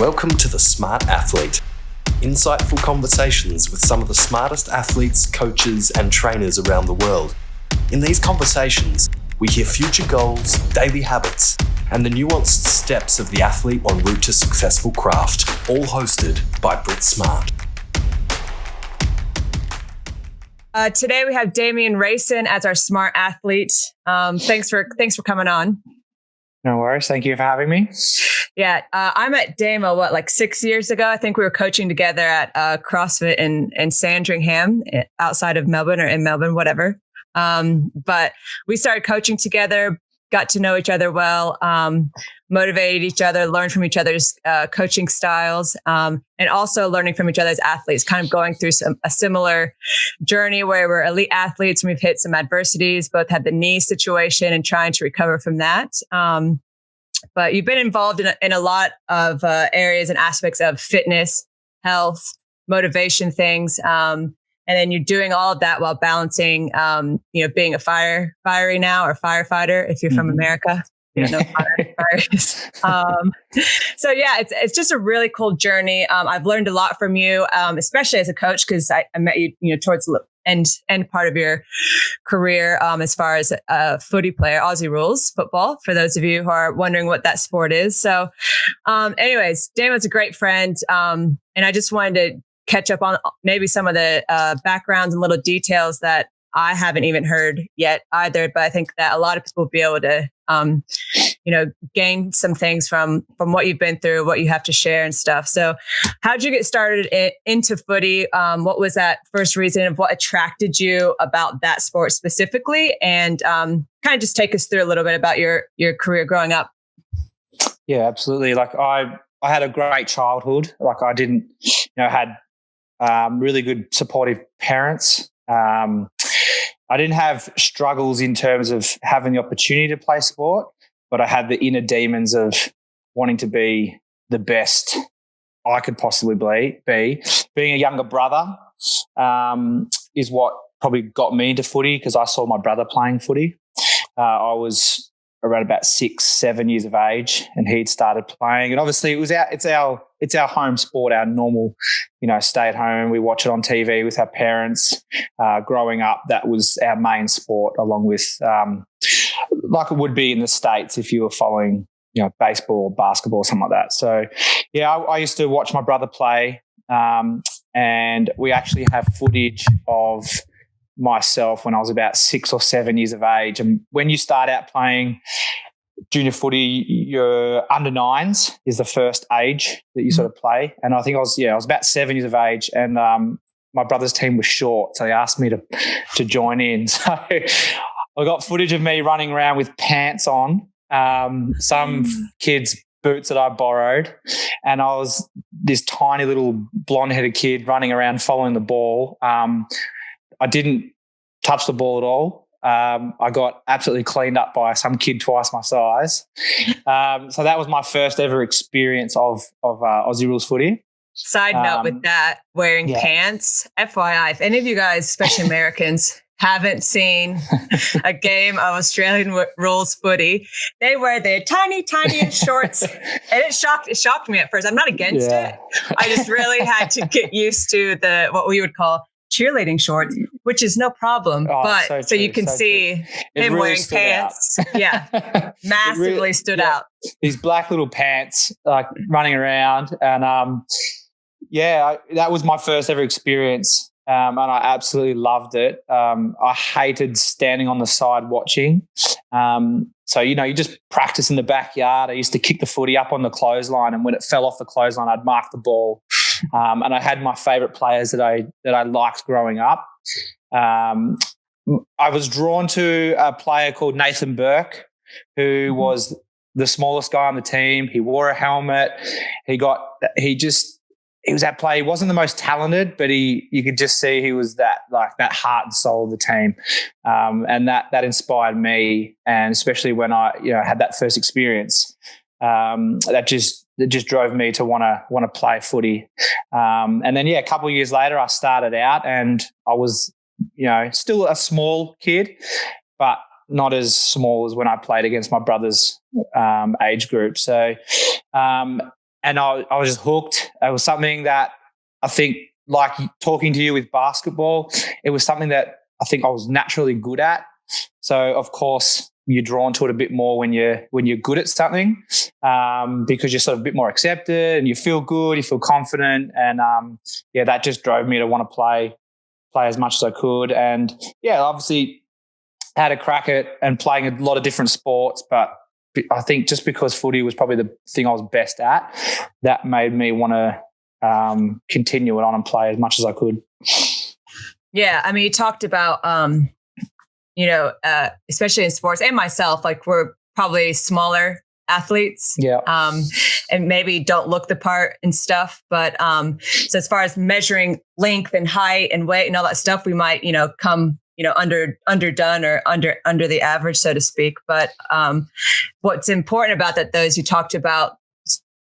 Welcome to The Smart Athlete. Insightful conversations with some of the smartest athletes, coaches, and trainers around the world. In these conversations, we hear future goals, daily habits, and the nuanced steps of the athlete en route to successful craft, all hosted by Britt Smart. Today we have Damien Rayson as our Smart Athlete. Thanks for coming on. No worries. Thank you for having me. Yeah, I met Damo, 6 years ago? I think we were coaching together at CrossFit in Sandringham, outside of Melbourne or in Melbourne, whatever. But we started coaching together, got to know each other well, motivated each other, learned from each other's coaching styles, and also learning from each other's athletes, kind of going through a similar journey where we're elite athletes and we've hit some adversities, both had the knee situation and trying to recover from that. But you've been involved in a lot of areas and aspects of fitness, health, motivation things. And then you're doing all of that while balancing, being a firefighter now, or firefighter if you're from America. You don't know firefighters. So yeah, it's just a really cool journey. I've learned a lot from you, especially as a coach, because I met you, towards the end part of your career, as far as a footy player, Aussie rules football, for those of you who are wondering what that sport is. So anyways, Damon's a great friend. And I just wanted to catch up on maybe some of the backgrounds and little details that I haven't even heard yet either, but I think that a lot of people will be able to, gain some things from what you've been through, what you have to share and stuff. So how'd you get started into footy? What was that first reason of what attracted you about that sport specifically? And kind of just take us through a little bit about your career growing up. Yeah, absolutely. I had a great childhood. I didn't, had really good supportive parents. I didn't have struggles in terms of having the opportunity to play sport, but I had the inner demons of wanting to be the best I could possibly be. Being a younger brother is what probably got me into footy, because I saw my brother playing footy. I was around about 6-7 years of age, and he'd started playing. And obviously, it's our home sport, our normal, stay at home. We watch it on TV with our parents. Growing up, that was our main sport, along with like it would be in the States if you were following, baseball or basketball or something like that. So, yeah, I used to watch my brother play, and we actually have footage of myself when I was about 6 or 7 years of age. And when you start out playing junior footy, your under nines is the first age that you sort of play. And I think I was about 7 years of age, and my brother's team was short, so they asked me to join in. So I got footage of me running around with pants on, some kids' boots that I borrowed, and I was this tiny little blonde-headed kid running around following the ball. I didn't touch the ball at all. I got absolutely cleaned up by some kid twice my size. So that was my first ever experience of Aussie rules footy. Side note with that, wearing pants, FYI, if any of you guys, especially Americans, haven't seen a game of Australian rules footy, they wear their tiny shorts, and it shocked me at first. I'm not against it. I just really had to get used to what we would call cheerleading shorts, which is no problem. But so you can see him really wearing pants. Yeah, massively really stood out. These black little pants, running around, and that was my first ever experience. And I absolutely loved it. I hated standing on the side watching. So, you just practice in the backyard. I used to kick the footy up on the clothesline, and when it fell off the clothesline, I'd mark the ball. And I had my favourite players that I liked growing up. I was drawn to a player called Nathan Burke, who was the smallest guy on the team. He wore a helmet. He was that player. He wasn't the most talented, but you could just see he was that heart and soul of the team. And that inspired me, and especially when I had that first experience, that just drove me to want to play footy. And then a couple of years later, I started out, and I was still a small kid, but not as small as when I played against my brother's age group. So I was just hooked. It was something that I think, like talking to you with basketball, it was something that I think I was naturally good at. So of course you're drawn to it a bit more when you're good at something, because you're sort of a bit more accepted and you feel good, you feel confident, and that just drove me to want to play as much as I could. And obviously had a crack at and playing a lot of different sports, but I think just because footy was probably the thing I was best at, that made me want to continue it on and play as much as I could. Yeah, I mean, you talked about, especially in sports and myself, like we're probably smaller athletes, and maybe don't look the part and stuff. But so as far as measuring length and height and weight and all that stuff, we might, come, underdone or under the average, so to speak. But what's important about that, though, is you talked about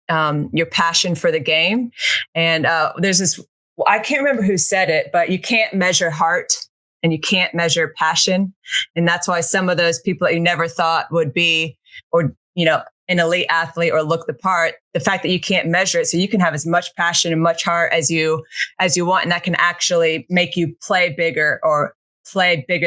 your passion for the game. And there's this, I can't remember who said it, but you can't measure heart and you can't measure passion. And that's why some of those people that you never thought would be, or, an elite athlete or look the part, the fact that you can't measure it. So you can have as much passion and much heart as you want. And that can actually make you play bigger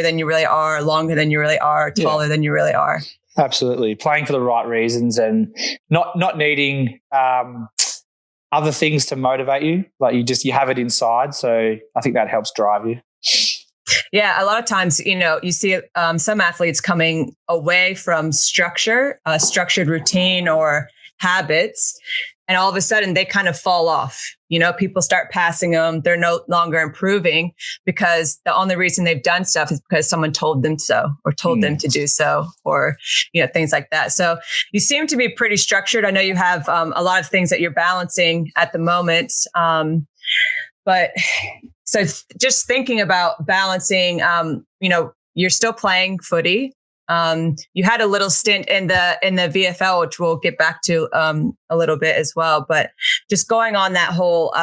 than you really are, longer than you really are, taller than you really are. Absolutely. Playing for the right reasons and not needing other things to motivate you. Like you have it inside. So I think that helps drive you. Yeah, a lot of times, you see some athletes coming away from structured routine or habits, and all of a sudden they kind of fall off. People start passing them. They're no longer improving because the only reason they've done stuff is because someone told them so or told them to do so, or, things like that. So you seem to be pretty structured. I know you have a lot of things that you're balancing at the moment. But so just thinking about balancing, you're still playing footy. You had a little stint in the VFL, which we'll get back to a little bit as well. But just going on that whole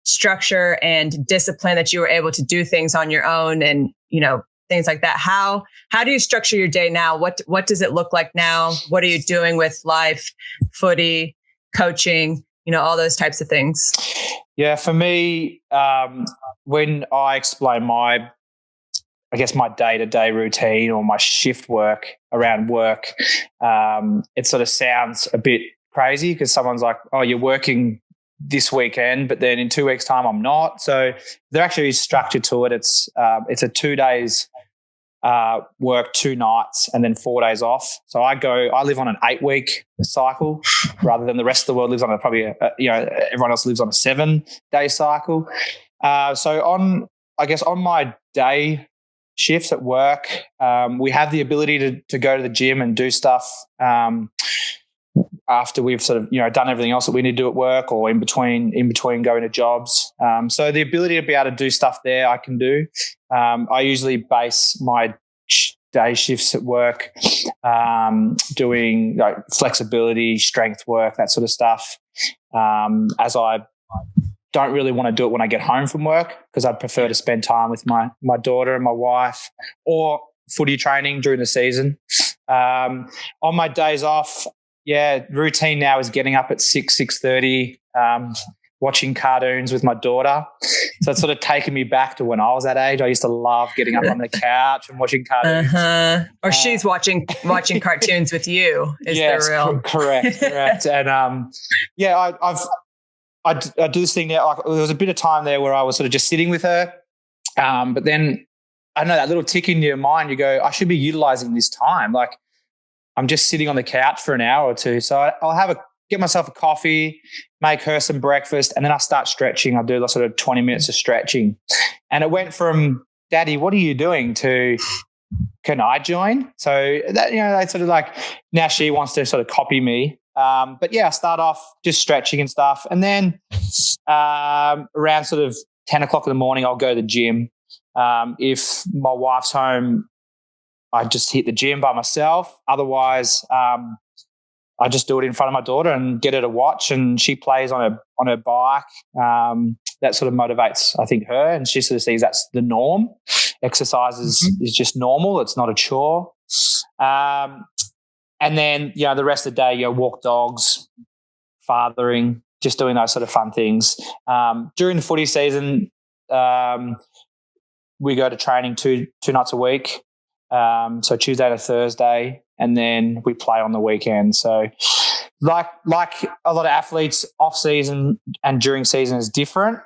structure and discipline that you were able to do things on your own and, things like that. How do you structure your day now? What does it look like now? What are you doing with life, footy, coaching, all those types of things? Yeah, for me, when I explain my day-to-day routine or my shift work around work, it sort of sounds a bit crazy because someone's like, oh, you're working this weekend, but then in 2 weeks' time I'm not. So there actually is structure to it. It's a 2 days work, 2 nights, and then 4 days off. So I live on an 8-week cycle rather than the rest of the world lives on everyone else lives on a 7-day cycle. So on my day shifts at work, we have the ability to go to the gym and do stuff after we've sort of done everything else that we need to do at work or in between going to jobs. So the ability to be able to do stuff there I can do. I usually base my day shifts at work doing flexibility, strength work, that sort of stuff, as I don't really want to do it when I get home from work because I'd prefer to spend time with my daughter and my wife or footy training during the season. On my days off, routine now is getting up at 6:30, watching cartoons with my daughter. So it's sort of taken me back to when I was that age. I used to love getting up on the couch and watching cartoons. Or she's watching cartoons with you. Yes, the real correct. And I do this thing now. There was a bit of time there where I was sort of just sitting with her, but then I know that little tick in your mind. You go, I should be utilizing this time. Like I'm just sitting on the couch for an hour or two. So I'll get myself a coffee, make her some breakfast, and then I start stretching. I do sort of 20 minutes of stretching. And it went from, Daddy, what are you doing, to, can I join? So that, they sort of like, now she wants to sort of copy me. But I start off just stretching and stuff. And then around sort of 10 o'clock in the morning, I'll go to the gym. If my wife's home, I just hit the gym by myself. Otherwise, I just do it in front of my daughter and get her to watch, and she plays on her bike. That sort of motivates, I think, her, and she sort of sees that's the norm. Exercise is just normal. It's not a chore. And then, the rest of the day, walk dogs, fathering, just doing those sort of fun things. During the footy season, we go to training two nights a week, so Tuesday to Thursday, and then we play on the weekend. So like a lot of athletes, off season and during season is different.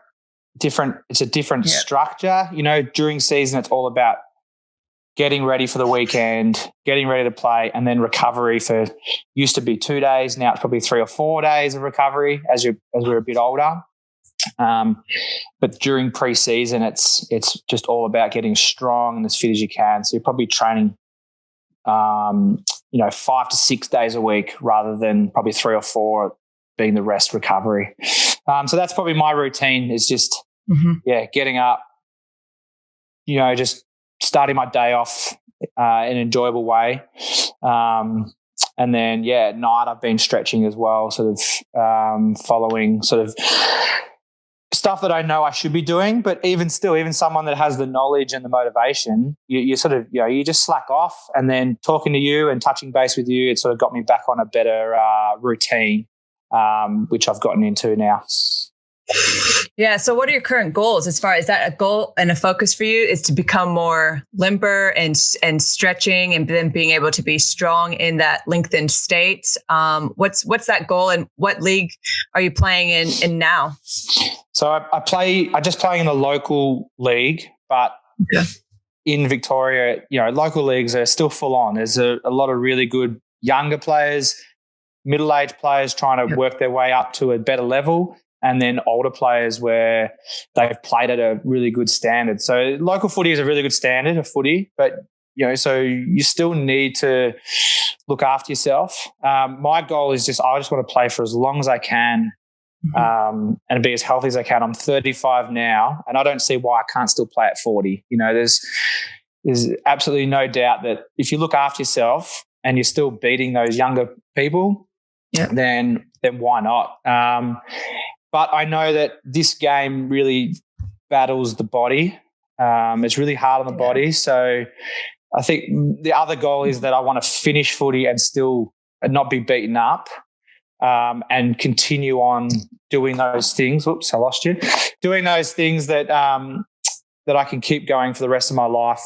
It's a different structure. You know, during season it's all about getting ready for the weekend, getting ready to play, and then recovery for used to be 2 days. Now it's probably 3 or 4 days of recovery as we're a bit older. But during pre-season, it's just all about getting strong and as fit as you can. So you're probably training, 5 to 6 days a week rather than probably 3 or 4 being the rest recovery. So that's probably my routine is just, getting up, just starting my day off in an enjoyable way. And then, at night I've been stretching as well, sort of following sort of stuff that I know I should be doing. But even someone that has the knowledge and the motivation, you sort of, you just slack off. And then talking to you and touching base with you, it sort of got me back on a better routine, which I've gotten into now. Yeah. So what are your current goals as far as that a goal and a focus for you is to become more limber and stretching and then being able to be strong in that lengthened state? What's that goal and what league are you playing in now? So I just play in the local league, but in Victoria, local leagues are still full on. There's a lot of really good younger players, middle-aged players trying to work their way up to a better level, and then older players where they've played at a really good standard. So local footy is a really good standard of footy, but, so you still need to look after yourself. My goal is I just want to play for as long as I can and be as healthy as I can. I'm 35 now, and I don't see why I can't still play at 40. There's absolutely no doubt that if you look after yourself and you're still beating those younger people, then why not? But I know that this game really battles the body. It's really hard on the body. So I think the other goal is that I want to finish footy and still not be beaten up, and continue on doing those things. Oops, I lost you. Doing those things that I can keep going for the rest of my life.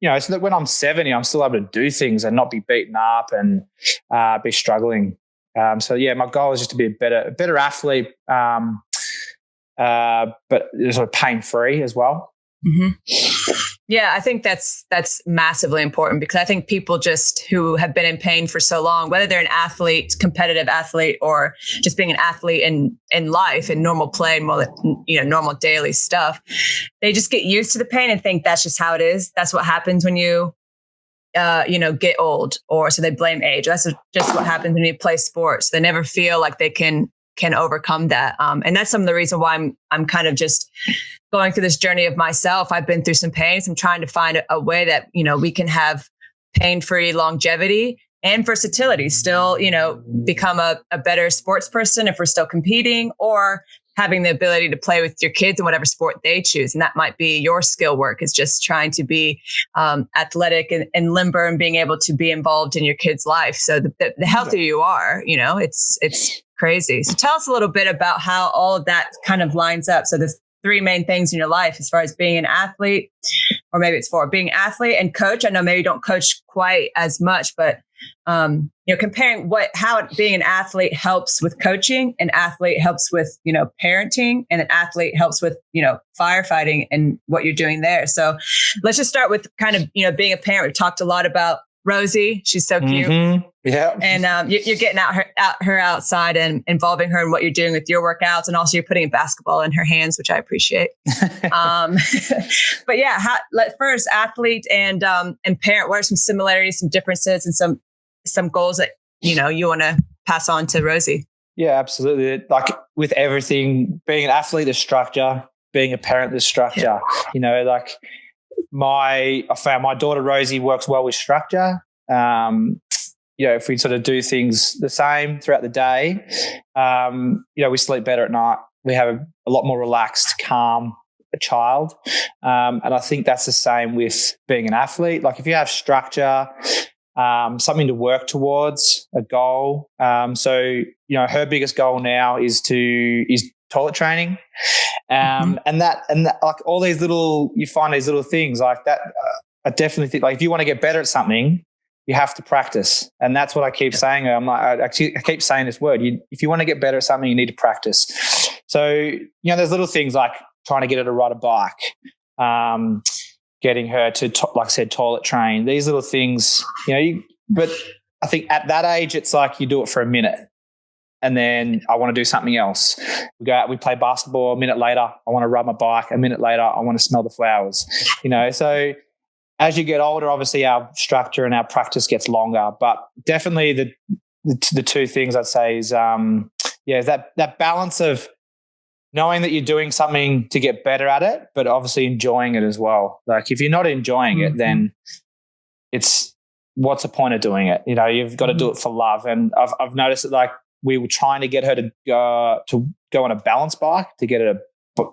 So that when I'm 70, I'm still able to do things and not be beaten up and be struggling. My goal is just to be a better athlete, but sort of pain-free as well. Yeah, I think that's massively important because I think people just who have been in pain for so long, whether they're an athlete, competitive athlete, or just being an athlete in life and normal play and normal daily stuff, they just get used to the pain and think that's just how it is. That's what happens when you get old, or so they blame age. That's just what happens when you play sports. They never feel like they can overcome that. And that's some of the reason why I'm kind of just going through this journey of myself. I've been through some pains. I'm trying to find a way that, we can have pain-free longevity and versatility, still, become a better sports person if we're still competing, or having the ability to play with your kids in whatever sport they choose. And that might be your skill work, is just trying to be athletic and limber and being able to be involved in your kid's life. So the healthier you are, it's crazy. So tell us a little bit about how all of that kind of lines up. So there's 3 main things in your life as far as being an athlete, or maybe it's 4, being athlete and coach. I know maybe you don't coach quite as much, but comparing how being an athlete helps with coaching, an athlete helps with, parenting, and an athlete helps with, firefighting and what you're doing there. So let's just start with kind of, being a parent. We've talked a lot about Rosie. She's so cute. Yeah. And you're getting her outside and involving her in what you're doing with your workouts. And also you're putting a basketball in her hands, which I appreciate. But yeah, first athlete and parent, what are some similarities, some differences, and some goals that, you want to pass on to Rosie? Yeah, absolutely. Like with everything, being an athlete, there's structure, being a parent, there's structure, I found my daughter Rosie works well with structure. If we sort of do things the same throughout the day, we sleep better at night. We have a lot more relaxed, calm child. And I think that's the same with being an athlete. Like if you have structure, something to work towards, a goal. So her biggest goal now is toilet training, and that like all these you find these little things like that. I definitely think like if you want to get better at something, you have to practice, and that's what I keep saying. I keep saying this word. If you want to get better at something, you need to practice. So there's little things like trying to get her to ride a bike, getting her to like I said, toilet train. These little things, but I think at that age, it's like you do it for a minute, and then I want to do something else. We go out, we play basketball. A minute later, I want to ride my bike. A minute later, I want to smell the flowers. So as you get older, obviously our structure and our practice gets longer. But definitely the two things I'd say is that balance of knowing that you're doing something to get better at it, but obviously enjoying it as well. Like if you're not enjoying it, then what's the point of doing it? You've got to do it for love. And I've noticed that like we were trying to get her to go on a balance bike to get her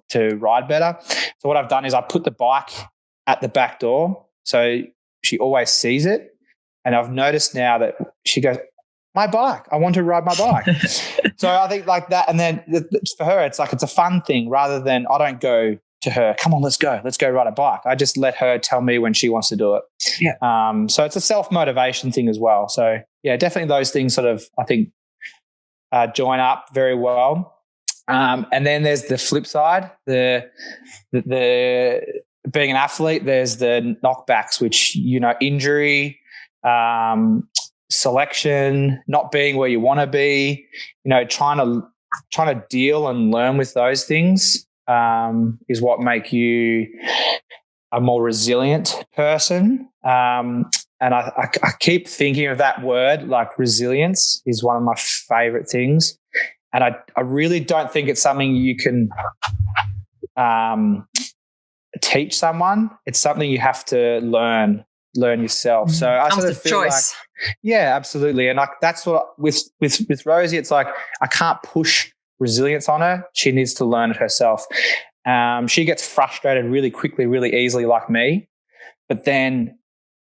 to ride better. So what I've done is I put the bike at the back door, so she always sees it. And I've noticed now that she goes, my bike, I want to ride my bike. So I think like that. And then for her, it's like, it's a fun thing rather than I don't go to her, come on, let's go ride a bike. I just let her tell me when she wants to do it. Yeah. So it's a self-motivation thing as well. So yeah, definitely those things sort of, I think, join up very well. And then there's the flip side, the being an athlete, there's the knockbacks, which, injury, selection, not being where you want to be, trying to deal and learn with those things is what make you a more resilient person. And I keep thinking of that word, like resilience is one of my favorite things. And I really don't think it's something you can teach someone. It's something you have to learn yourself. So I sort of feel choice. Like, yeah, absolutely. And like that's what with Rosie, it's like I can't push resilience on her. She needs to learn it herself. She gets frustrated really quickly, really easily, like me. But then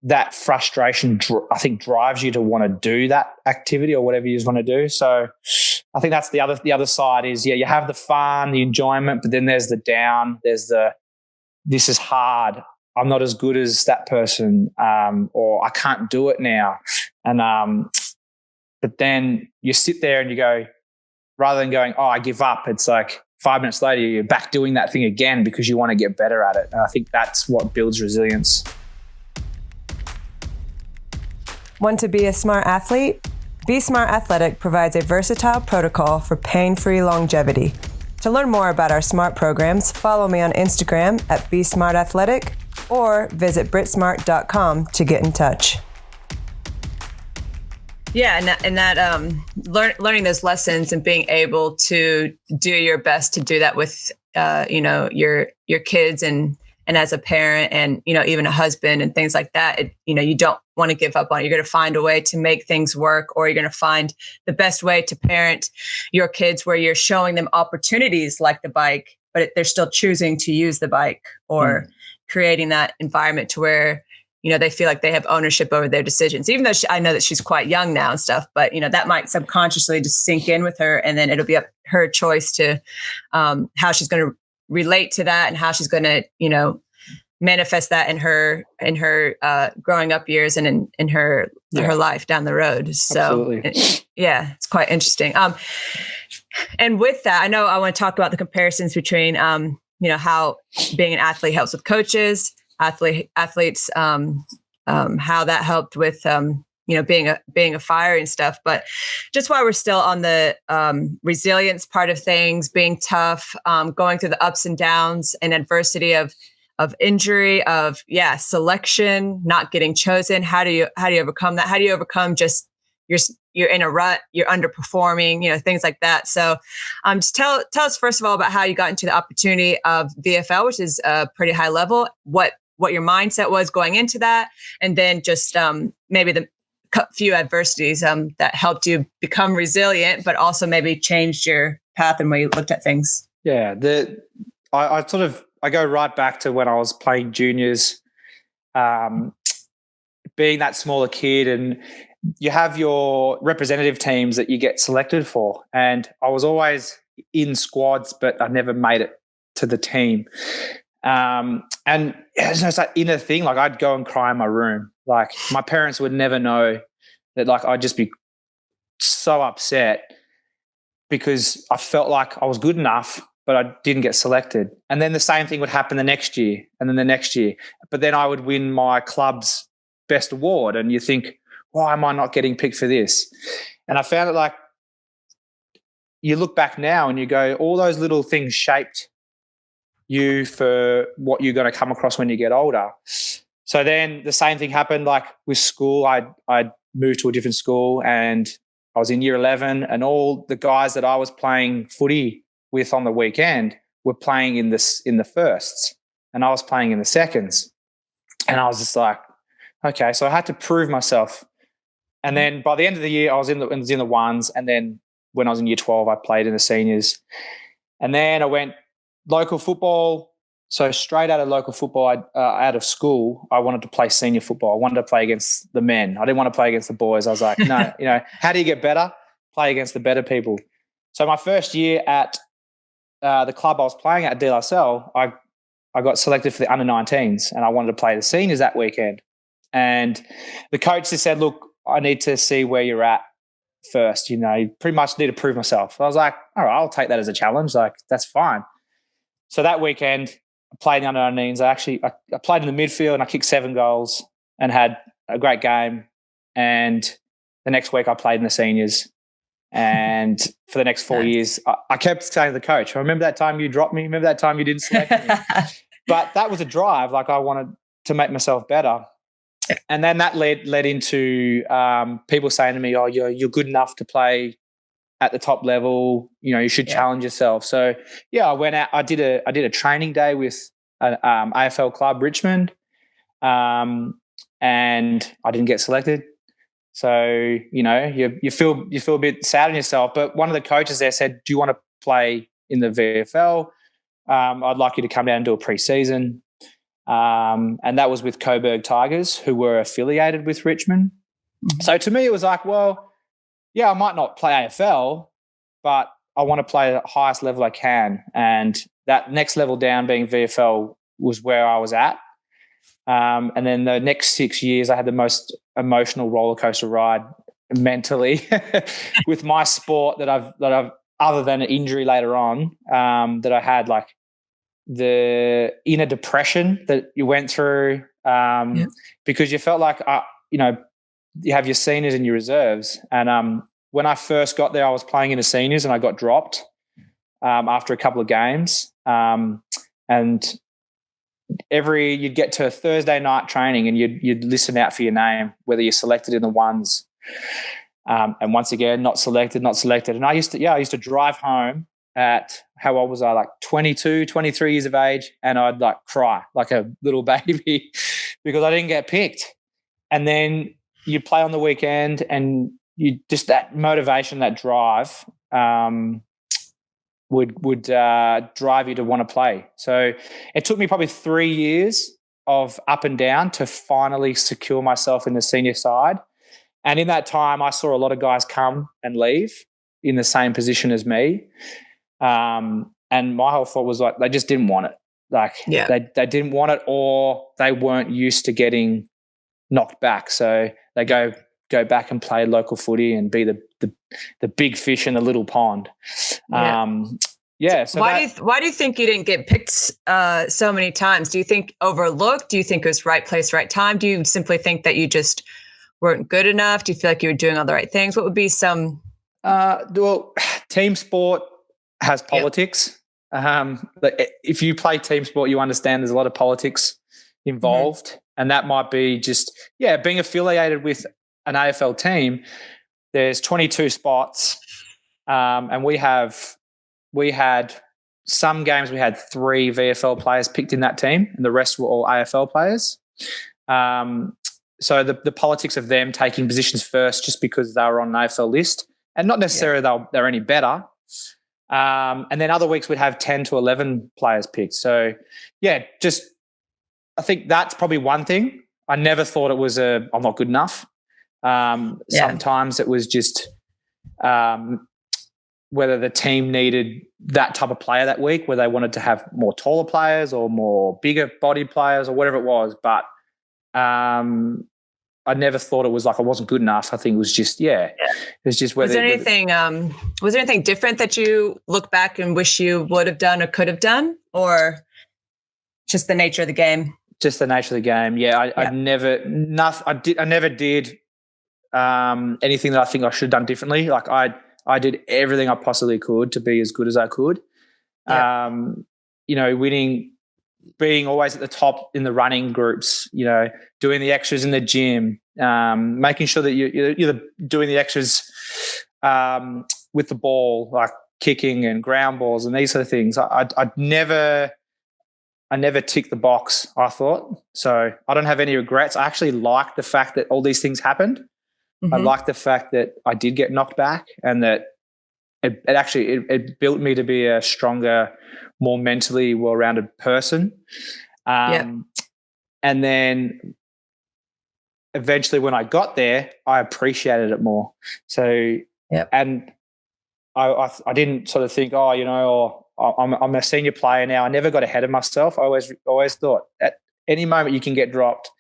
that frustration, I think, drives you to want to do that activity or whatever you want to do. So I think that's the other side is, you have the fun, the enjoyment, but then there's the down. There's this is hard. I'm not as good as that person, or I can't do it now. And but then you sit there and you go, rather than going, oh, I give up, it's like 5 minutes later you're back doing that thing again because you want to get better at it. And I think that's what builds resilience. Want to be a smart athlete? Be Smart Athletic provides a versatile protocol for pain-free longevity. To learn more about our SMART programs, follow me on Instagram at BeSmartAthletic or visit BrittSmart.com to get in touch. Yeah, and that learning those lessons and being able to do your best to do that with your kids and as a parent and even a husband and things like that. You don't want to give up on it. You're going to find a way to make things work, or you're going to find the best way to parent your kids where you're showing them opportunities like the bike, but they're still choosing to use the bike, or creating that environment to where they feel like they have ownership over their decisions, even though I know that she's quite young now and stuff, but that might subconsciously just sink in with her. And then it'll be up her choice to how she's going to relate to that and how she's going to, manifest that in her growing up years and in her life down the road. So it's quite interesting. And with that, I know I want to talk about the comparisons between, how being an athlete helps with coaches, athletes, how that helped with, being a fire and stuff. But just while we're still on the resilience part of things, being tough, going through the ups and downs and adversity of injury, of selection, not getting chosen. How do you overcome that? How do you overcome just you're in a rut, you're underperforming, things like that. So just tell us first of all about how you got into the opportunity of VFL, which is a pretty high level, what your mindset was going into that, and then just maybe the few adversities that helped you become resilient, but also maybe changed your path and way you looked at things. Yeah, I go right back to when I was playing juniors. being that smaller kid, and you have your representative teams that you get selected for. And I was always in squads, but I never made it to the team. And it's just that inner thing. Like, I'd go and cry in my room. Like, my parents would never know that. Like, I'd just be so upset because I felt like I was good enough, but I didn't get selected. And then the same thing would happen the next year, and then the next year. But then I would win my club's best award, and you think, why am I not getting picked for this? And I found it, like, you look back now and you go, all those little things shaped you for what you're going to come across when you get older. So then the same thing happened, like, with school. I moved to a different school, and I was in year 11, and all the guys that I was playing footy with on the weekend were playing in the firsts, and I was playing in the seconds. And I was just like, okay, so I had to prove myself. And then by the end of the year, I was in the ones, and then when I was in year 12, I played in the seniors. And then I went local football. So straight out of local football, out of school, I wanted to play senior football. I wanted to play against the men. I didn't want to play against the boys. I was like, no, how do you get better? Play against the better people. So my first year at the club I was playing at, DLSL, I got selected for the under-19s, and I wanted to play the seniors that weekend. And the coach just said, look, I need to see where you're at first. You pretty much need to prove myself. I was like, all right, I'll take that as a challenge. Like, that's fine. So that weekend, I played in the under-19s. I played in the midfield, and I kicked 7 goals and had a great game. And the next week I played in the seniors. And for the next 4 years, I kept saying to the coach, remember that time you dropped me? Remember that time you didn't select me? But that was a drive. Like, I wanted to make myself better. And then that led into people saying to me, oh, you're good enough to play at the top level. You should challenge yourself. So, yeah, I went out. I did a training day with an AFL club, Richmond, and I didn't get selected. So, you feel a bit sad on yourself. But one of the coaches there said, do you want to play in the VFL? I'd like you to come down and do a pre-season. And that was with Coburg Tigers, who were affiliated with Richmond. Mm-hmm. So to me, it was like, well, yeah, I might not play AFL, but I want to play at the highest level I can. And that next level down, being VFL, was where I was at. And then the next 6 years, I had the most emotional roller coaster ride mentally with my sport that I've other than an injury later on, that I had, like, the inner depression that you went through, because you felt like, you have your seniors and your reserves. And when I first got there, I was playing in the seniors, and I got dropped after a couple of games. And you'd get to a Thursday night training, and you'd listen out for your name, whether you're selected in the ones. And once again, not selected. And I used to drive home at, how old was I? Like 22, 23 years of age. And I'd, like, cry like a little baby because I didn't get picked. And then you play on the weekend, and you just, that motivation, that drive, would drive you to want to play. So it took me probably 3 years of up and down to finally secure myself in the senior side. And in that time, I saw a lot of guys come and leave in the same position as me. And my whole thought was, like, they just didn't want it. Like, they didn't want it, or they weren't used to getting knocked back. So they go back and play local footy and be the big fish in the little pond. So why do you think you didn't get picked so many times? Do you think overlooked? Do you think it was right place, right time? Do you simply think that you just weren't good enough? Do you feel like you were doing all the right things? What would be some? Well, team sport has politics. If you play team sport, you understand there's a lot of politics involved. Mm-hmm. And that might be just, being affiliated with an AFL team. There's 22 spots, and we had some games we had 3 VFL players picked in that team, and the rest were all AFL players. So the politics of them taking positions first just because they were on an AFL list, and not necessarily they're any better. And then other weeks we'd have 10 to 11 players picked. So, I think that's probably one thing. I never thought it was I'm not good enough. Sometimes it was just whether the team needed that type of player that week, where they wanted to have more taller players or more bigger body players or whatever it was. But I never thought it was like I wasn't good enough. I think it was just, it was just whether. Was there anything different that you look back and wish you would have done or could have done, or just the nature of the game? Just the nature of the game. I never did anything that I think I should have done differently. Like I did everything I possibly could to be as good as I could. Yeah. Winning, being always at the top in the running groups, doing the extras in the gym, making sure that you're doing the extras with the ball, like kicking and ground balls and these sort of things. I never ticked the box, I thought. So I don't have any regrets. I actually like the fact that all these things happened. Mm-hmm. I like the fact that I did get knocked back, and that it built me to be a stronger, more mentally well-rounded person. And then eventually when I got there, I appreciated it more. So, and I didn't sort of think, I'm a senior player now. I never got ahead of myself. I always thought at any moment you can get dropped.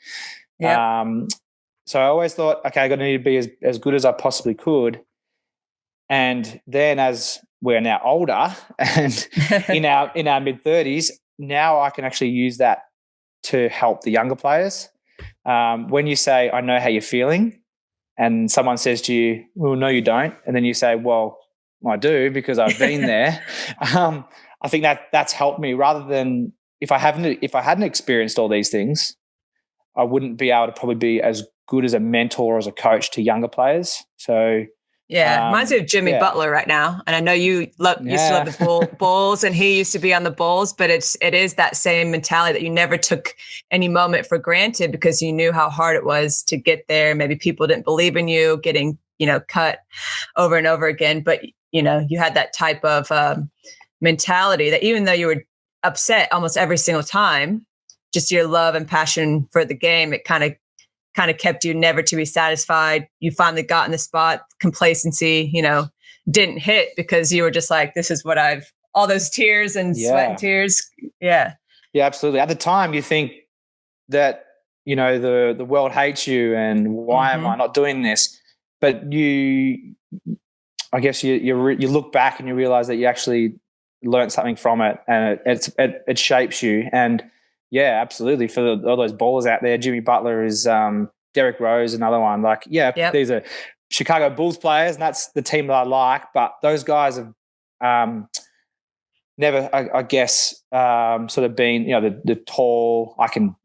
Yeah. So I always thought, okay, I got to need to be as good as I possibly could. And then as we're now older and in our mid-30s, now I can actually use that to help the younger players. When you say, I know how you're feeling, and someone says to you, well, no, you don't. And then you say, well, I do because I've been there. I think that's helped me, rather than if I hadn't experienced all these things, I wouldn't be able to probably be as good as a mentor or as a coach to younger players. So reminds me of Jimmy Butler right now. And I know you used to love the Bulls, and he used to be on the Bulls, but it is that same mentality that you never took any moment for granted because you knew how hard it was to get there. Maybe people didn't believe in you, getting, cut over and over again. But, you had that type of mentality that even though you were upset almost every single time, just your love and passion for the game, it kind of kept you never to be satisfied. You finally got in the spot. Complacency, didn't hit because you were just like, this is what all those tears and sweat and tears. Yeah. Yeah, absolutely. At the time you think that, the world hates you and why am I not doing this? But I guess you look back and you realize that you actually learned something from it, and it shapes you. And yeah, absolutely. For all those ballers out there, Jimmy Butler is Derrick Rose, another one. Like, these are Chicago Bulls players, and that's the team that I like. But those guys have never, I guess, sort of been, the tall, I can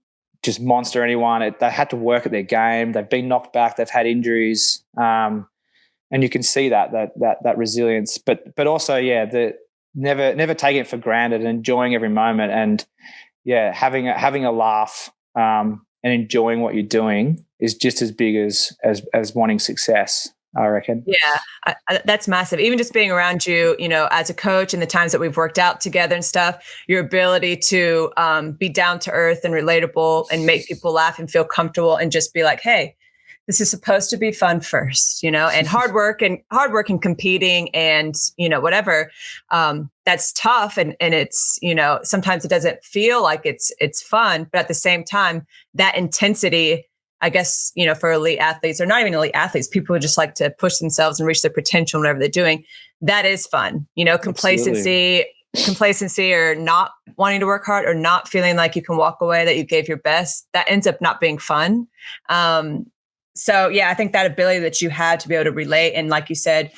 just monster anyone. They had to work at their game. They've been knocked back. They've had injuries, and you can see that resilience. But also, the never taking it for granted and enjoying every moment, and having a laugh and enjoying what you're doing is just as big as wanting success, I reckon. Yeah, that's massive. Even just being around you, as a coach, and the times that we've worked out together and stuff, your ability to be down to earth and relatable and make people laugh and feel comfortable and just be like, hey, this is supposed to be fun first, and hard work and competing and, whatever. That's tough. And it's, sometimes it doesn't feel like it's fun, but at the same time, that intensity, I guess, for elite athletes, or not even elite athletes, people who just like to push themselves and reach their potential, whatever they're doing, that is fun. Complacency or not wanting to work hard or not feeling like you can walk away, that you gave your best, that ends up not being fun. So I think that ability that you had to be able to relate, and like you said,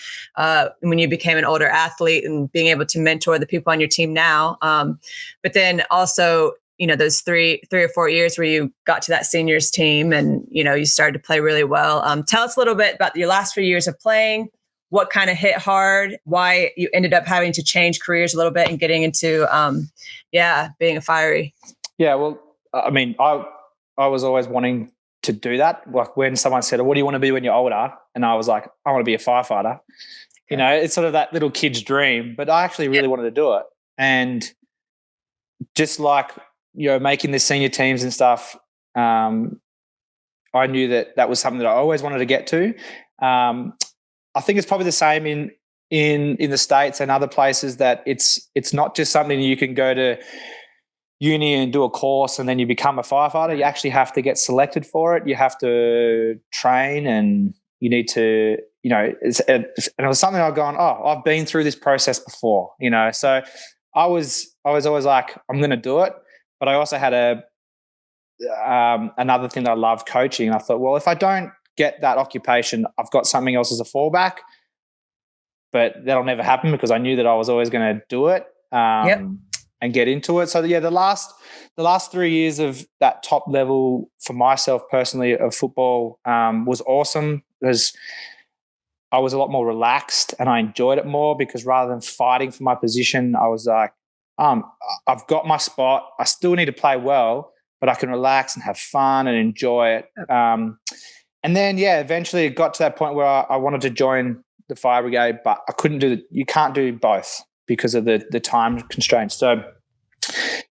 when you became an older athlete and being able to mentor the people on your team now, but then also, those three or 4 years where you got to that seniors team and, you started to play really well. Tell us a little bit about your last few years of playing, what kind of hit hard, why you ended up having to change careers a little bit and getting into, being a fiery. Yeah, well, I mean, I was always wanting to do that. Like when someone said, what do you want to be when you're older? And I was like, I want to be a firefighter. Okay. It's sort of that little kid's dream, but I actually really wanted to do it. And just like, making the senior teams and stuff, I knew that was something that I always wanted to get to. I think it's probably the same in the States and other places, that it's not just something you can go to uni and do a course and then you become a firefighter. You actually have to get selected for it. You have to train, and you need to, and it was something I've gone, I've been through this process before, So I was always like, I'm going to do it. But I also had another thing that I loved, coaching. And I thought, well, if I don't get that occupation, I've got something else as a fallback. But that'll never happen, because I knew that I was always going to do it. And get into it. So the last 3 years of that top level for myself personally of football was awesome, because I was a lot more relaxed and I enjoyed it more, because rather than fighting for my position, I was like, I've got my spot. I still need to play well, but I can relax and have fun and enjoy it. And then, eventually it got to that point where I wanted to join the Fire Brigade, but I couldn't you can't do both because of the time constraints. So,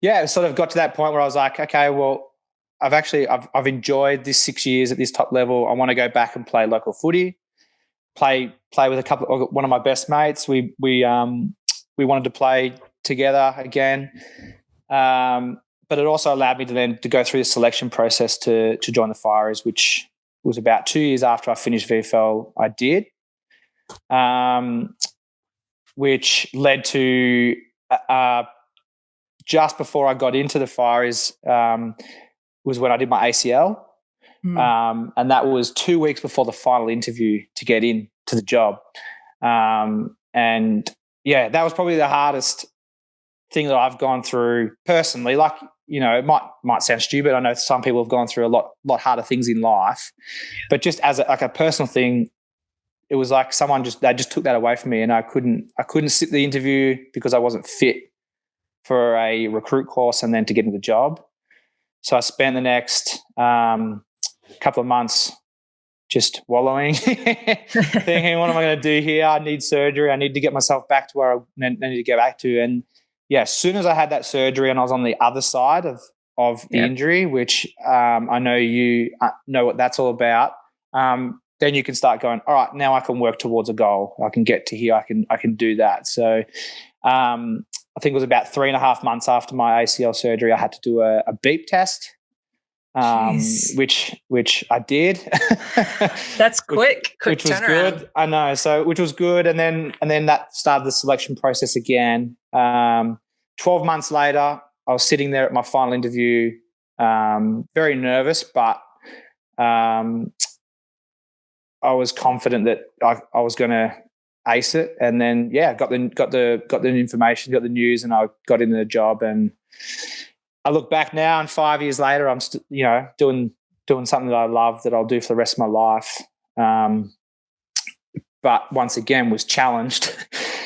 it sort of got to that point where I was like, okay, well, I've enjoyed this 6 years at this top level. I want to go back and play local footy, play with one of my best mates. We wanted to play together again. But it also allowed me to go through the selection process to join the Fireys, which was about 2 years after I finished VFL. I did. Which led to just before I got into the Fireys was when I did my ACL. And that was 2 weeks before the final interview to get in to the job. And that was probably the hardest thing that I've gone through personally. Like, it might sound stupid. I know some people have gone through a lot harder things in life, but just as a personal thing, it was like they just took that away from me, and I couldn't sit the interview because I wasn't fit for a recruit course and then to get into the job. So I spent the next couple of months just wallowing, thinking, what am I going to do here? I need surgery. I need to get myself back to where I need to get back to. And as soon as I had that surgery and I was on the other side of the injury, which I know you know what that's all about, then you can start going, all right, now I can work towards a goal. I can get to here. I can do that. So I think it was about 3.5 months after my ACL surgery, I had to do a beep test, which I did. That's quick which was turnaround. Good. I know. So which was good. And then that started the selection process again. 12 months later, I was sitting there at my final interview, very nervous, but I was confident that I was going to ace it. And then, got the information, got the news, and I got into the job. And I look back now, and 5 years later, I'm doing something that I love, that I'll do for the rest of my life. But once again, was challenged,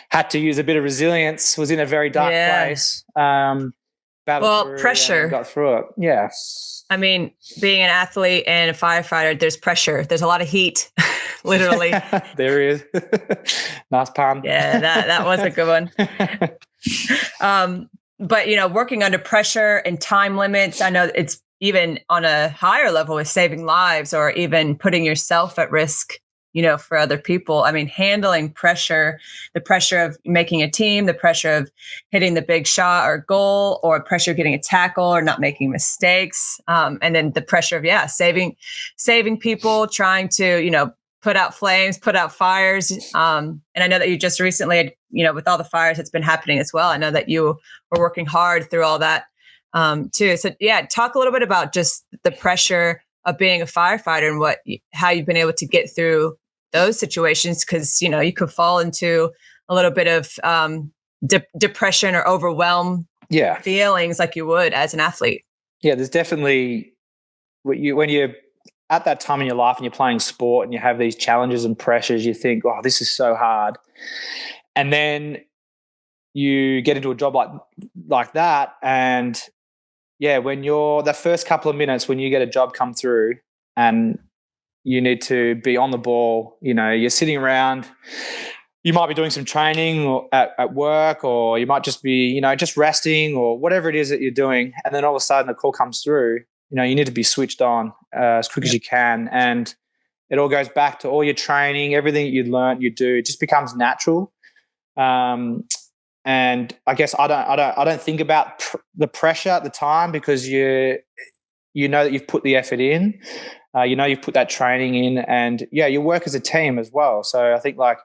had to use a bit of resilience, was in a very dark place. Pressure. Got through it. Yeah. I mean, being an athlete and a firefighter, there's pressure. There's a lot of heat, literally. There is. Nice pun. Yeah, that was a good one. But, working under pressure and time limits, I know it's even on a higher level with saving lives or even putting yourself at risk, for other people. I mean, handling pressure, the pressure of making a team, the pressure of hitting the big shot or goal, or pressure of getting a tackle or not making mistakes. And then the pressure of, saving people, trying to, put out flames, put out fires. And I know that you just recently, with all the fires that's been happening as well, I know that you were working hard through all that too. So talk a little bit about just the pressure of being a firefighter and how you've been able to get through those situations. Cause you could fall into a little bit of depression or overwhelm feelings like you would as an athlete. Yeah. There's definitely when you're at that time in your life and you're playing sport and you have these challenges and pressures, you think, oh, this is so hard. And then you get into a job like that. And when you're the first couple of minutes, when you get a job come through and you need to be on the ball, you're sitting around, you might be doing some training or at work, or you might just be, just resting or whatever it is that you're doing. And then all of a sudden a call comes through you need to be switched on as quick as you can. And it all goes back to all your training, everything that you learn, you do. It just becomes natural. And I guess I don't think about the pressure at the time, because you know that you've put the effort in, you've put that training in, and you work as a team as well. So I think like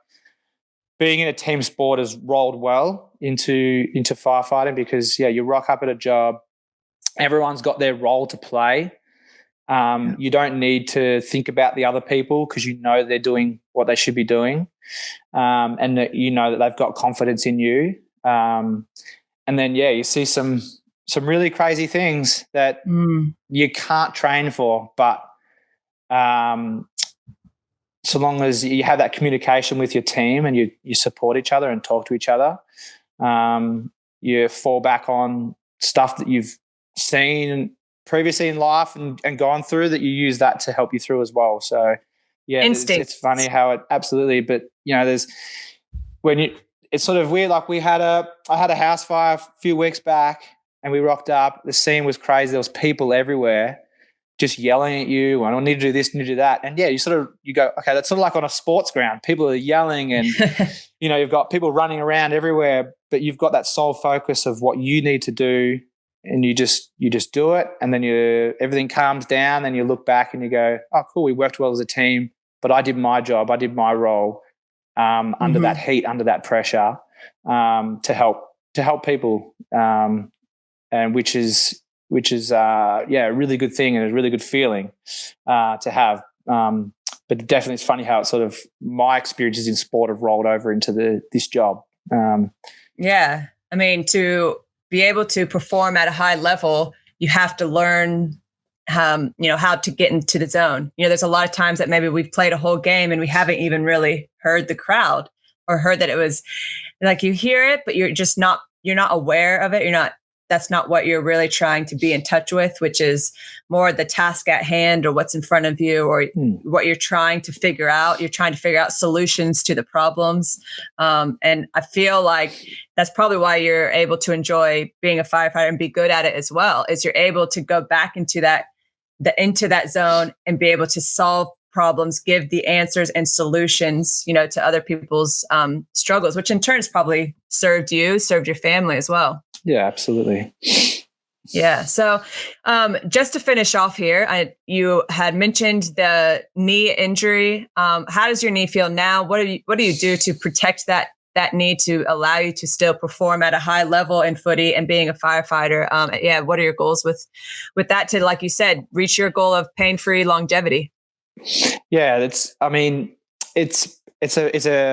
being in a team sport has rolled well into firefighting, because you rock up at a job, everyone's got their role to play. You don't need to think about the other people, because you know they're doing what they should be doing, and that you know that they've got confidence in you. And then you see some really crazy things that you can't train for, but so long as you have that communication with your team and you support each other and talk to each other, you fall back on stuff that you've seen previously in life and gone through, that you use that to help you through as well. So it's funny how it absolutely, but there's it's sort of weird. Like I had a house fire a few weeks back, and we rocked up. The scene was crazy. There was people everywhere just yelling at you. I don't need to do this, need to do that. And you go, okay, that's sort of like on a sports ground. People are yelling, and you've got people running around everywhere, but you've got that sole focus of what you need to do, and you just do it. And then everything calms down, and you look back and you go, oh, cool, we worked well as a team, but I did my job. I did my role. Under that heat, under that pressure, to help people, and which is a really good thing, and a really good feeling to have. But definitely, it's funny how it's sort of my experiences in sport have rolled over into this job. I mean, to be able to perform at a high level, you have to learn how to get into the zone. There's a lot of times that maybe we've played a whole game and we haven't even really heard the crowd, or heard that it was like, you hear it, but you're not aware of it. That's not what you're really trying to be in touch with, which is more the task at hand, or what's in front of you, or what you're trying to figure out. You're trying to figure out solutions to the problems. And I feel like that's probably why you're able to enjoy being a firefighter and be good at it as well, is you're able to go back into that zone and be able to solve problems, give the answers and solutions, to other people's struggles, which in turn has probably served your family as well. Yeah, absolutely. Yeah. So just to finish off here, you had mentioned the knee injury. How does your knee feel now? What do you do to protect that knee to allow you to still perform at a high level in footy and being a firefighter? What are your goals with that to, like you said, reach your goal of pain-free longevity? Yeah, it's a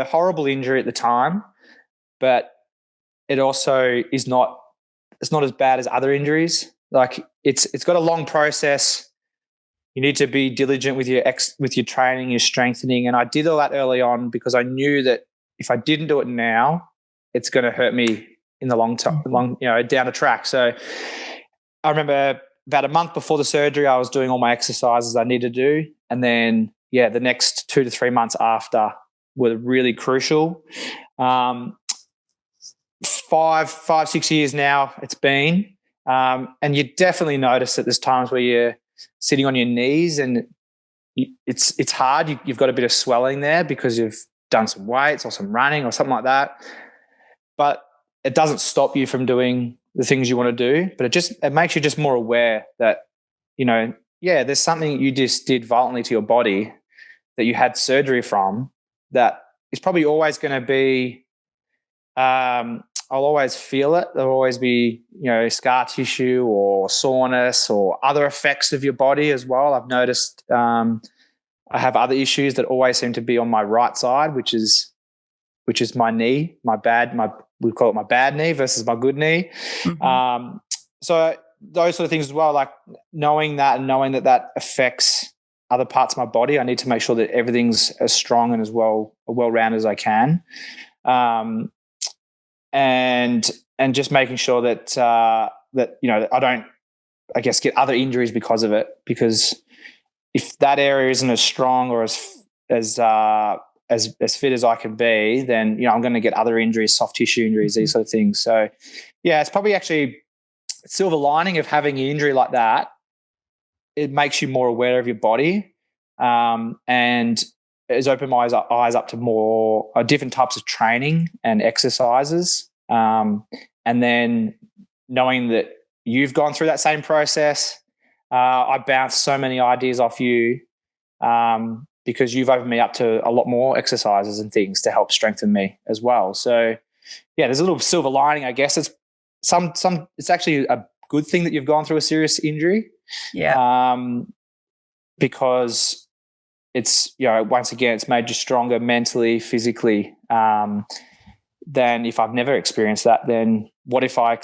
horrible injury at the time, but it also is not. It's not as bad as other injuries. Like it's got a long process. You need to be diligent with your training, your strengthening, and I did all that early on, because I knew that if I didn't do it now, it's going to hurt me in the long term, down the track. So I remember about a month before the surgery, I was doing all my exercises I needed to do, and then the next 2 to 3 months after were really crucial. 5-6 years now it's been, and you definitely notice that there's times where you're sitting on your knees and it's hard. You've got a bit of swelling there because you've done some weights or some running or something like that, but it doesn't stop you from doing the things you want to do, but it makes you just more aware that there's something you just did violently to your body that you had surgery from that is probably always going to be I'll always feel it. There'll always be, scar tissue or soreness or other effects of your body as well. I've noticed I have other issues that always seem to be on my right side, which is my knee, we call it my bad knee versus my good knee. Mm-hmm. So those sort of things as well, like knowing that affects other parts of my body, I need to make sure that everything's as strong and as well-rounded as I can. And just making sure that I don't, I guess, get other injuries because of it. Because if that area isn't as strong or as fit as I can be, then I'm going to get other injuries, soft tissue injuries, these sort of things. So it's probably actually a silver lining of having an injury like that it makes you more aware of your body, and has opened my eyes up to more different types of training and exercises. And then knowing that you've gone through that same process, I bounced so many ideas off you, because you've opened me up to a lot more exercises and things to help strengthen me as well. So yeah, there's a little silver lining, I guess. It's it's actually a good thing that you've gone through a serious injury. Yeah. Because it's, once again, it's made you stronger mentally, physically, than if I've never experienced that. Then what if I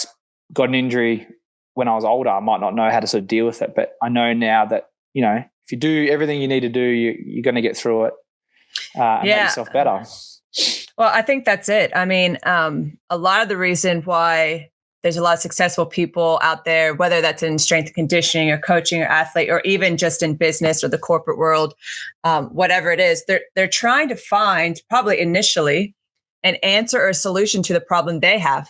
got an injury when I was older? I might not know how to sort of deal with it, but I know now that, if you do everything you need to do, you're going to get through it, and make yourself better. Well, I think that's it. I mean, a lot of the reason why there's a lot of successful people out there, whether that's in strength and conditioning or coaching or athlete, or even just in business or the corporate world, whatever it is, they're trying to find, probably initially, an answer or a solution to the problem they have.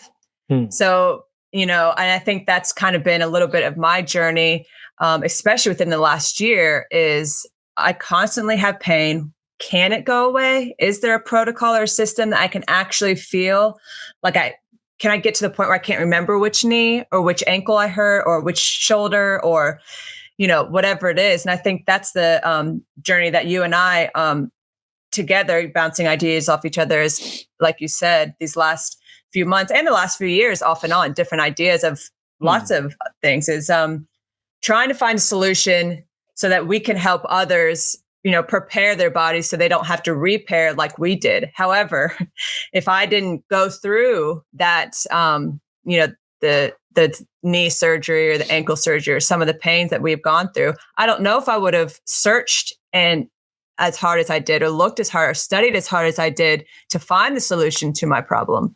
So, and I think that's kind of been a little bit of my journey, especially within the last year, is I constantly have pain. Can it go away? Is there a protocol or a system that I can actually feel like can I get to the point where I can't remember which knee or which ankle I hurt or which shoulder or, whatever it is. And I think that's the journey that you and I together, bouncing ideas off each other, is, like you said, these last few months and the last few years, off and on, different ideas of lots of things, is trying to find a solution so that we can help others, prepare their bodies so they don't have to repair like we did. However, if I didn't go through that, the knee surgery or the ankle surgery or some of the pains that we've gone through, I don't know if I would have searched and as hard as I did, or looked as hard, or studied as hard as I did to find the solution to my problem.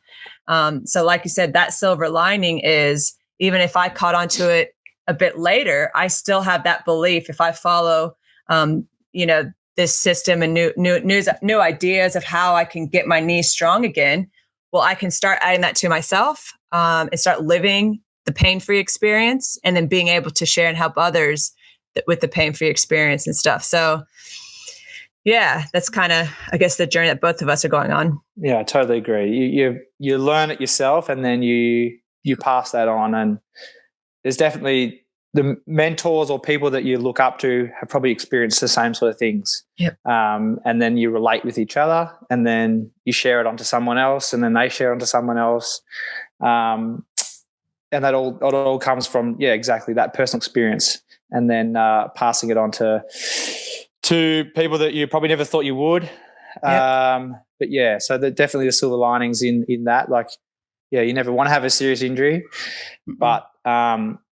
So like you said, that silver lining is, even if I caught onto it a bit later, I still have that belief. If I follow, this system and new ideas of how I can get my knees strong again, well, I can start adding that to myself, and start living the pain-free experience, and then being able to share and help others with the pain-free experience and stuff. So yeah, that's kind of, I guess, the journey that both of us are going on. Yeah, I totally agree. You learn it yourself, and then you pass that on. And there's definitely the mentors or people that you look up to have probably experienced the same sort of things. Yep. And then you relate with each other, and then you share it onto someone else, and then they share it onto someone else. And it all comes from, exactly that personal experience, and then passing it on to people that you probably never thought you would. Yep. But yeah, so definitely the silver linings in that. Like, you never want to have a serious injury, but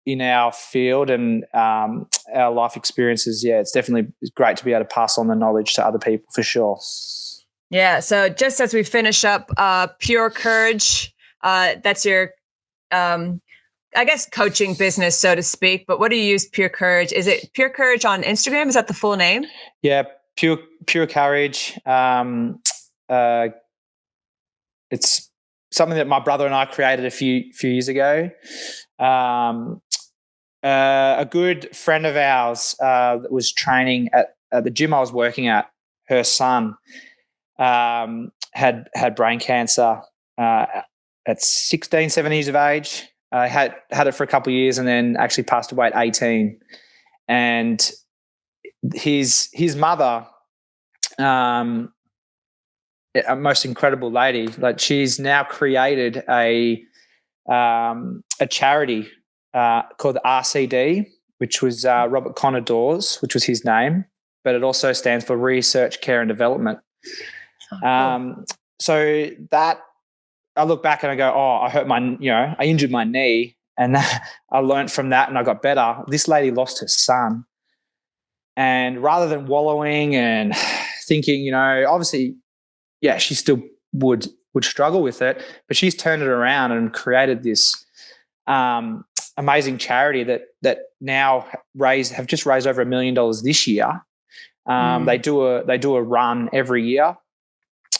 in our field and our life experiences, it's definitely great to be able to pass on the knowledge to other people, for sure. Yeah. So just as we finish up, Pure Courage, that's your, I guess, coaching business, so to speak. But what do you use Pure Courage? Is it Pure Courage on Instagram? Is that the full name? Yeah, Pure Courage. It's something that my brother and I created a few years ago. A good friend of ours that was training at the gym I was working at, her son had brain cancer at 16, 17 years of age. Had it for a couple of years, and then actually passed away at 18. And his mother, a most incredible lady, like, she's now created a charity called RCD, which was Robert Connor Dawes, which was his name, but it also stands for Research, Care and Development. Cool. So that, I look back and I go, I injured my knee, and I learned from that and I got better. This lady lost her son. And rather than wallowing and thinking, obviously, she still would struggle with it, but she's turned it around and created this amazing charity that now have just raised over $1 million this year. They do a run every year,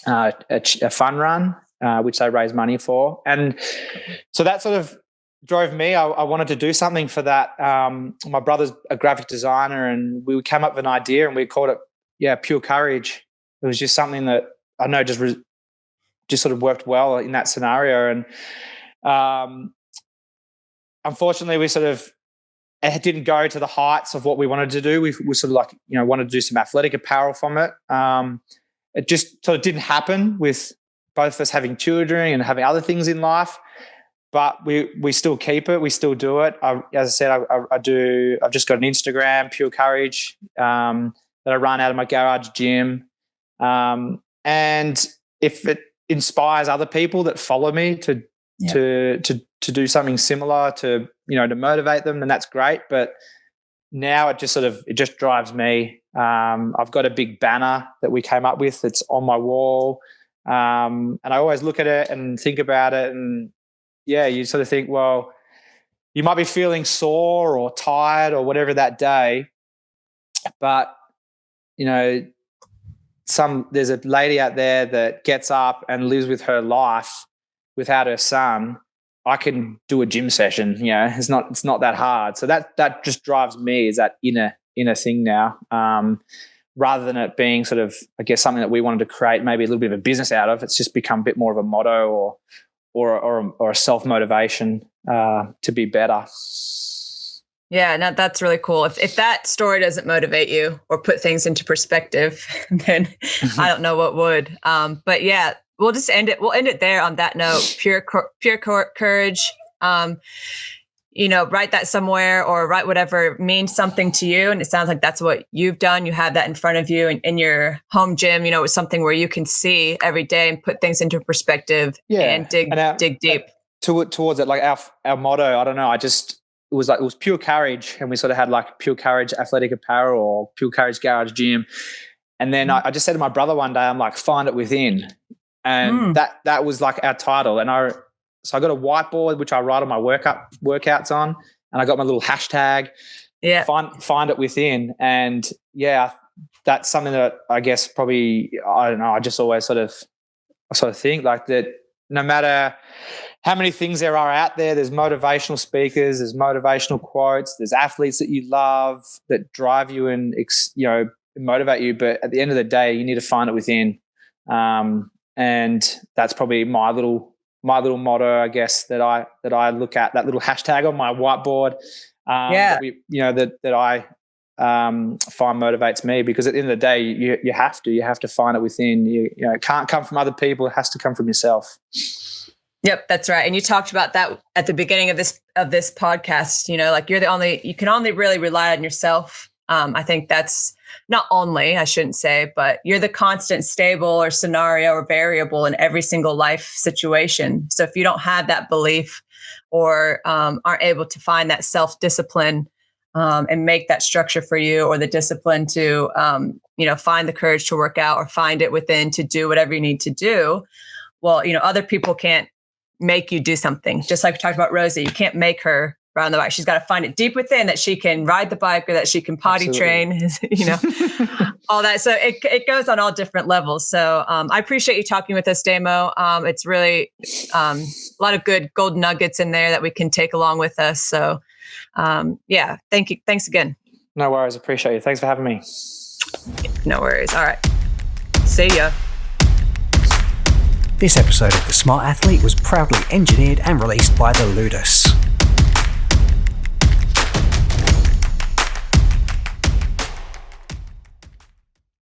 a fun run, which they raise money for. And so that sort of drove me, I wanted to do something for that. My brother's a graphic designer, and we came up with an idea, and we called it, pure courage. It was just something that I know just sort of worked well in that scenario. And unfortunately, we sort of didn't go to the heights of what we wanted to do. We sort of like, wanted to do some athletic apparel from it. It just sort of didn't happen with both of us having children and having other things in life. But we still keep it. We still do it. As I said, I do. I've just got an Instagram, Pure Courage, that I run out of my garage gym. And if it inspires other people that follow me to do something similar, to motivate them, then that's great. But now it just drives me. I've got a big banner that we came up with that's on my wall, and I always look at it and think about it, and you sort of think, well, you might be feeling sore or tired or whatever that day, but there's a lady out there that gets up and lives with her life without her son. I can do a gym session. It's not that hard. So that just drives me, is that inner thing now, rather than it being sort of, I guess, something that we wanted to create maybe a little bit of a business out of. It's just become a bit more of a motto or a self-motivation to be better. Yeah, no, that's really cool. If that story doesn't motivate you or put things into perspective, then I don't know what would. But yeah, we'll just end it. We'll end it there on that note. Pure courage. Write that somewhere, or write whatever means something to you. And it sounds like that's what you've done. You have that in front of you in your home gym. It's something where you can see every day and put things into perspective and dig deep. Towards it, like our motto, I don't know, it was pure courage, and we sort of had like Pure Courage athletic apparel or Pure Courage garage gym. And then I just said to my brother one day, I'm like, find it within. And that was like our title. And so I got a whiteboard, which I write all my workouts on, and I got my little hashtag, find it within. And that's something that I guess probably, I don't know, I just always sort of think like that. No matter how many things there are out there's motivational speakers, there's motivational quotes, there's athletes that you love that drive you and motivate you. But at the end of the day, you need to find it within. And that's probably my little motto, I guess, that I look at, that little hashtag on my whiteboard. That I find motivates me, because at the end of the day, you have to find it within. It can't come from other people. It has to come from yourself. Yep, that's right. And you talked about that at the beginning of this podcast. Like you can only really rely on yourself. I think that's not only, I shouldn't say, but you're the constant stable or scenario or variable in every single life situation. So if you don't have that belief or aren't able to find that self-discipline and make that structure for you, or the discipline to, find the courage to work out or find it within to do whatever you need to do, well, other people can't make you do something. Just like we talked about Rosie, you can't make her ride on the bike. She's got to find it deep within that she can ride the bike, or that she can potty train, all that. So it goes on all different levels. So I appreciate you talking with us, Damo. It's really a lot of good gold nuggets in there that we can take along with us. So thank you. Thanks again. No worries. Appreciate you. Thanks for having me. No worries. All right. See ya. This episode of The Smart Athlete was proudly engineered and released by the LUDUS.